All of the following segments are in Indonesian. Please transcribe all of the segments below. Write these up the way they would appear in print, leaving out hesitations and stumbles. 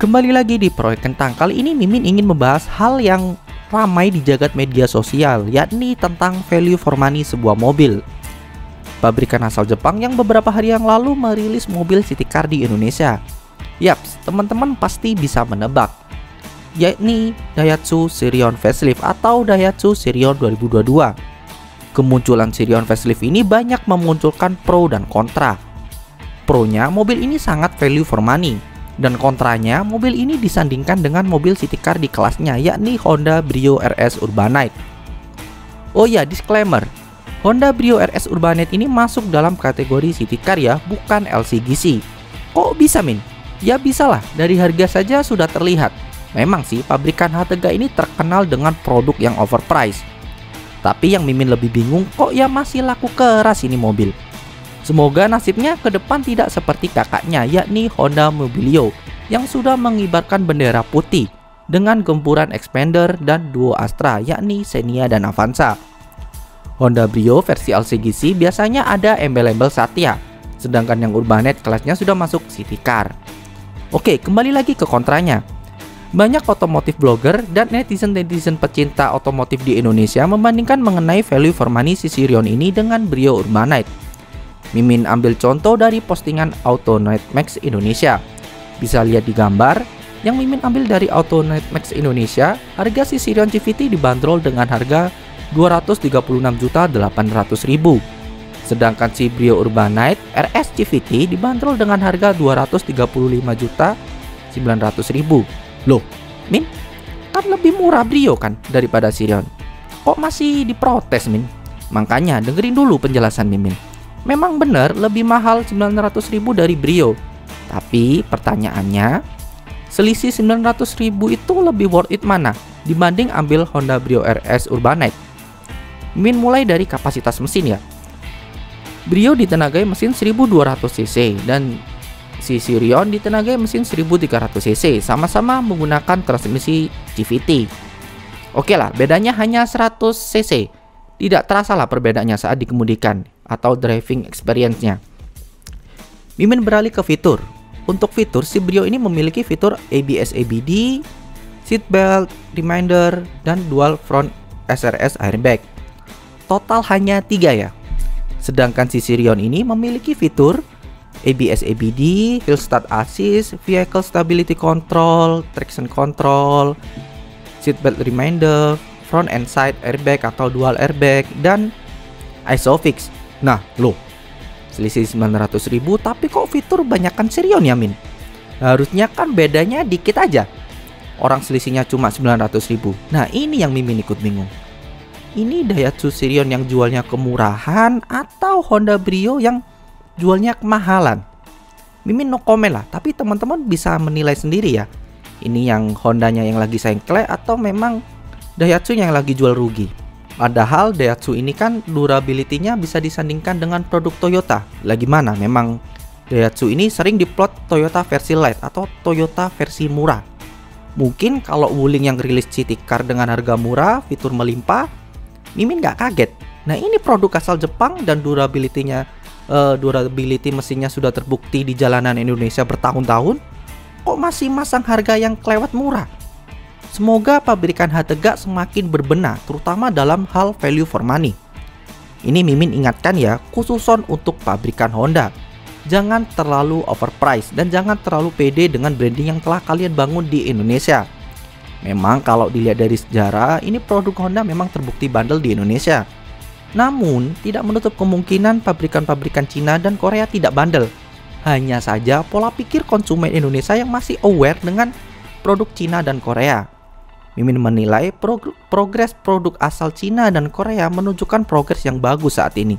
Kembali lagi di Proyek Kentang. Kali ini Mimin ingin membahas hal yang ramai di jagat media sosial, yakni tentang value for money sebuah mobil. Pabrikan asal Jepang yang beberapa hari yang lalu merilis mobil city car di Indonesia. Yaps, teman-teman pasti bisa menebak, yakni Daihatsu Sirion Facelift atau Daihatsu Sirion 2022. Kemunculan Sirion Facelift ini banyak memunculkan pro dan kontra. Pro-nya, mobil ini sangat value for money. Dan kontranya, mobil ini disandingkan dengan mobil city car di kelasnya, yakni Honda Brio RS Urbanite. Oh ya, disclaimer, Honda Brio RS Urbanite ini masuk dalam kategori city car ya, bukan LCGC. Kok bisa, Min? Ya bisalah, dari harga saja sudah terlihat. Memang sih, pabrikan H3 ini terkenal dengan produk yang overpriced. Tapi yang Mimin lebih bingung, kok ya masih laku keras ini mobil. Semoga nasibnya ke depan tidak seperti kakaknya, yakni Honda Mobilio, yang sudah mengibarkan bendera putih dengan gempuran expander dan duo Astra, yakni Xenia dan Avanza. Honda Brio versi LCGC biasanya ada embel-embel Satya, sedangkan yang Urbanite kelasnya sudah masuk city car. Oke, kembali lagi ke kontranya. Banyak otomotif blogger dan netizen-netizen pecinta otomotif di Indonesia membandingkan mengenai value for money si Sirion ini dengan Brio Urbanite. Mimin ambil contoh dari postingan AutoNet Max Indonesia. Bisa lihat di gambar yang Mimin ambil dari AutoNet Max Indonesia. Harga si Sirion CVT dibanderol dengan harga 236.800.000. Sedangkan si Brio Urbanite RS CVT dibanderol dengan harga 235.900.000. Loh, Min, kan lebih murah Brio kan daripada Sirion. Kok masih diprotes, Min? Makanya dengerin dulu penjelasan Mimin. Memang benar lebih mahal 900.000 dari Brio. Tapi pertanyaannya, selisih 900.000 itu lebih worth it mana dibanding ambil Honda Brio RS Urbanite? Min mulai dari kapasitas mesin ya. Brio ditenagai mesin 1200 cc dan si Sirion ditenagai mesin 1300 cc, sama-sama menggunakan transmisi CVT. Oke lah, bedanya hanya 100 cc. Tidak terasa lah perbedaannya saat dikemudikan atau driving experience-nya. Mimin beralih ke fitur. Untuk fitur, si Brio ini memiliki fitur ABS ABD, seat belt reminder, dan dual front SRS airbag. Total hanya 3 ya. Sedangkan si Sirion ini memiliki fitur ABS ABD, Hill Start Assist, Vehicle Stability Control, Traction Control, seat belt reminder, front and side airbag atau dual airbag, dan ISOFIX. Nah, loh, selisih 900.000 tapi kok fitur banyakan Sirion ya, Min? Harusnya kan bedanya dikit aja. Orang selisihnya cuma 900.000. Nah, ini yang Mimin ikut bingung. Ini Daihatsu Sirion yang jualnya kemurahan atau Honda Brio yang jualnya kemahalan? Mimin no comment lah, tapi teman-teman bisa menilai sendiri ya. Ini yang Hondanya yang lagi sengklek atau memang Daihatsu yang lagi jual rugi? Padahal Daihatsu ini kan durability-nya bisa disandingkan dengan produk Toyota. Lagi mana? Memang Daihatsu ini sering diplot Toyota versi light atau Toyota versi murah. Mungkin kalau Wuling yang rilis city car dengan harga murah, fitur melimpah, Mimin nggak kaget. Nah, ini produk asal Jepang dan durability-nya, durability mesinnya sudah terbukti di jalanan Indonesia bertahun-tahun. Kok masih masang harga yang kelewat murah? Semoga pabrikan H3 semakin berbenah, terutama dalam hal value for money. Ini Mimin ingatkan ya, khususon untuk pabrikan Honda. Jangan terlalu overpriced dan jangan terlalu pede dengan branding yang telah kalian bangun di Indonesia. Memang kalau dilihat dari sejarah, ini produk Honda memang terbukti bandel di Indonesia. Namun, tidak menutup kemungkinan pabrikan-pabrikan Cina dan Korea tidak bandel. Hanya saja pola pikir konsumen Indonesia yang masih aware dengan produk Cina dan Korea. Mimin menilai progres produk asal Cina dan Korea menunjukkan progres yang bagus saat ini.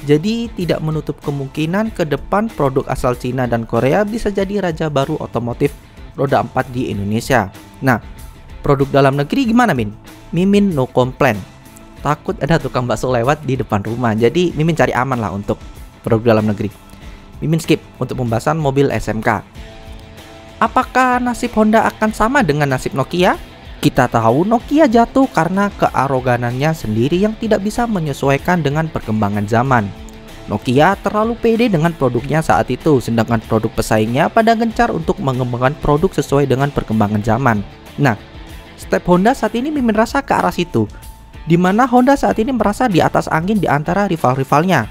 Jadi tidak menutup kemungkinan ke depan produk asal Cina dan Korea bisa jadi raja baru otomotif roda 4 di Indonesia. Nah, produk dalam negeri gimana, Min? Mimin no complain. Takut ada tukang bakso lewat di depan rumah, jadi Mimin cari aman lah untuk produk dalam negeri. Mimin skip untuk pembahasan mobil SMK. Apakah nasib Honda akan sama dengan nasib Nokia? Kita tahu Nokia jatuh karena kearoganannya sendiri yang tidak bisa menyesuaikan dengan perkembangan zaman. Nokia terlalu pede dengan produknya saat itu, sedangkan produk pesaingnya pada gencar untuk mengembangkan produk sesuai dengan perkembangan zaman. Nah, step Honda saat ini Mimin rasa ke arah situ, di mana Honda saat ini merasa di atas angin di antara rival-rivalnya,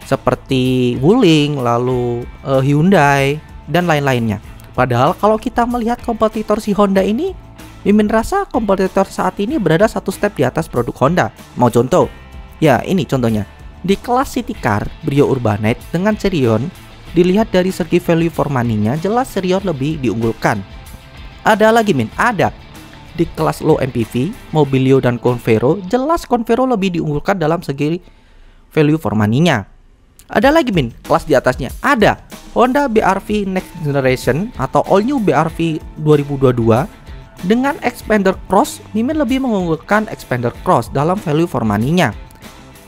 seperti Wuling, lalu Hyundai, dan lain-lainnya. Padahal kalau kita melihat kompetitor si Honda ini, Mimin rasa kompetitor saat ini berada satu step di atas produk Honda. Mau contoh? Ya, ini contohnya. Di kelas city car, Brio Urbanet dengan Sirion, dilihat dari segi value for money-nya, jelas Sirion lebih diunggulkan. Ada lagi Min, ada. Di kelas low MPV, Mobilio dan Convero, jelas Convero lebih diunggulkan dalam segi value for money-nya. Ada lagi Min, kelas di atasnya, ada. Honda BR-V Next Generation atau All New BR-V 2022 dengan Expander Cross, Mimin lebih mengunggulkan Expander Cross dalam value for money-nya.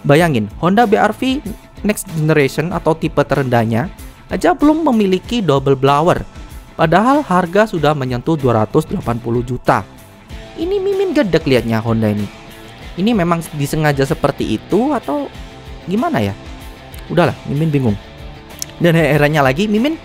Bayangin, Honda BR-V Next Generation atau tipe terendahnya aja belum memiliki double blower, padahal harga sudah menyentuh 280 juta. Ini Mimin gedek liatnya Honda ini. Ini memang disengaja seperti itu atau gimana ya? Udahlah, Mimin bingung. Dan herannya lagi, Mimin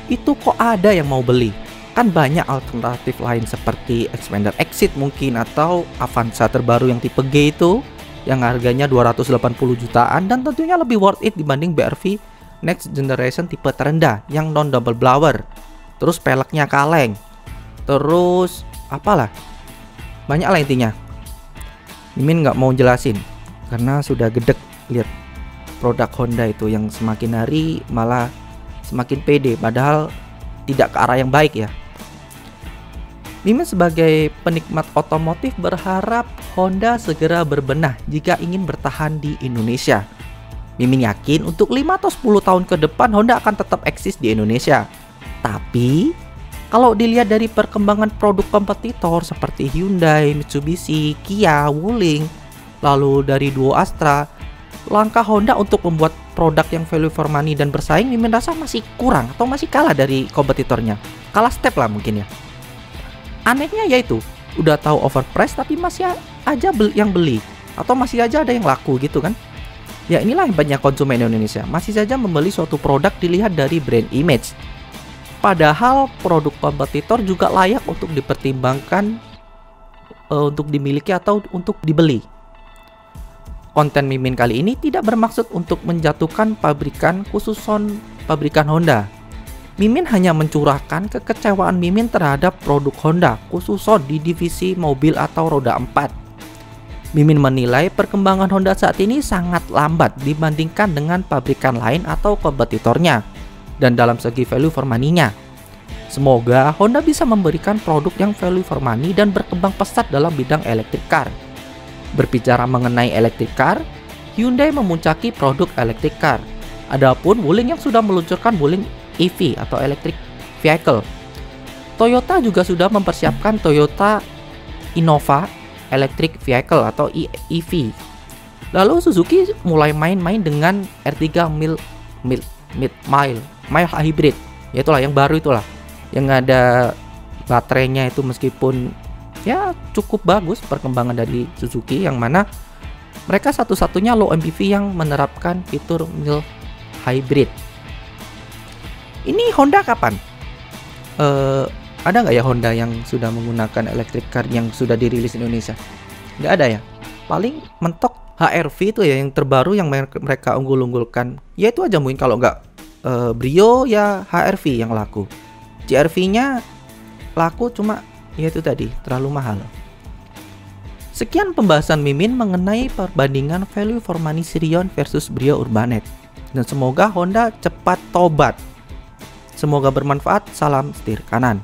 itu kok ada yang mau beli? Kan banyak alternatif lain seperti Expander Exit mungkin, atau Avanza terbaru yang tipe G itu yang harganya 280 jutaan dan tentunya lebih worth it dibanding BR-V Next Generation tipe terendah yang non double blower. Terus peleknya kaleng. Terus apalah? Banyak lah intinya. Mimin nggak mau jelasin karena sudah gedek lihat produk Honda itu yang semakin hari malah semakin pede, padahal tidak ke arah yang baik ya. Mimin sebagai penikmat otomotif berharap Honda segera berbenah jika ingin bertahan di Indonesia. Mimin yakin untuk 5 atau 10 tahun ke depan Honda akan tetap eksis di Indonesia. Tapi kalau dilihat dari perkembangan produk kompetitor seperti Hyundai, Mitsubishi, Kia, Wuling, lalu dari Duo Astra, langkah Honda untuk membuat produk yang value for money dan bersaing Mimin rasa masih kurang atau masih kalah dari kompetitornya. Kalah step lah mungkin ya. Anehnya yaitu udah tahu overprice tapi masih aja yang beli, atau masih aja ada yang laku gitu kan. Ya inilah yang banyak konsumen Indonesia, masih saja membeli suatu produk dilihat dari brand image. Padahal produk kompetitor juga layak untuk dipertimbangkan untuk dimiliki atau untuk dibeli. Konten Mimin kali ini tidak bermaksud untuk menjatuhkan pabrikan khususon pabrikan Honda. Mimin hanya mencurahkan kekecewaan Mimin terhadap produk Honda, khususon di divisi mobil atau roda 4. Mimin menilai perkembangan Honda saat ini sangat lambat dibandingkan dengan pabrikan lain atau kompetitornya, dan dalam segi value for money-nya. Semoga Honda bisa memberikan produk yang value for money dan berkembang pesat dalam bidang electric car. Berbicara mengenai electric car, Hyundai memuncaki produk electric car. Adapun Wuling yang sudah meluncurkan Wuling EV atau electric vehicle. Toyota juga sudah mempersiapkan Toyota Innova electric vehicle atau EV. Lalu Suzuki mulai main-main dengan R3 mild hybrid. Ya itulah yang baru itulah. Yang ada baterainya itu meskipun ya cukup bagus perkembangan dari Suzuki, yang mana mereka satu-satunya low MPV yang menerapkan fitur mild hybrid. Ini Honda kapan? Ada nggak ya Honda yang sudah menggunakan electric car yang sudah dirilis di Indonesia? Nggak ada ya. Paling mentok HR-V itu ya yang terbaru yang mereka unggul-unggulkan. Ya itu aja mungkin, kalau nggak Brio ya HR-V yang laku. CR-V-nya laku cuma ya itu tadi terlalu mahal. Sekian pembahasan Mimin mengenai perbandingan value for money Sirion versus Brio Urbanet. Dan semoga Honda cepat tobat. Semoga bermanfaat. Salam setir kanan.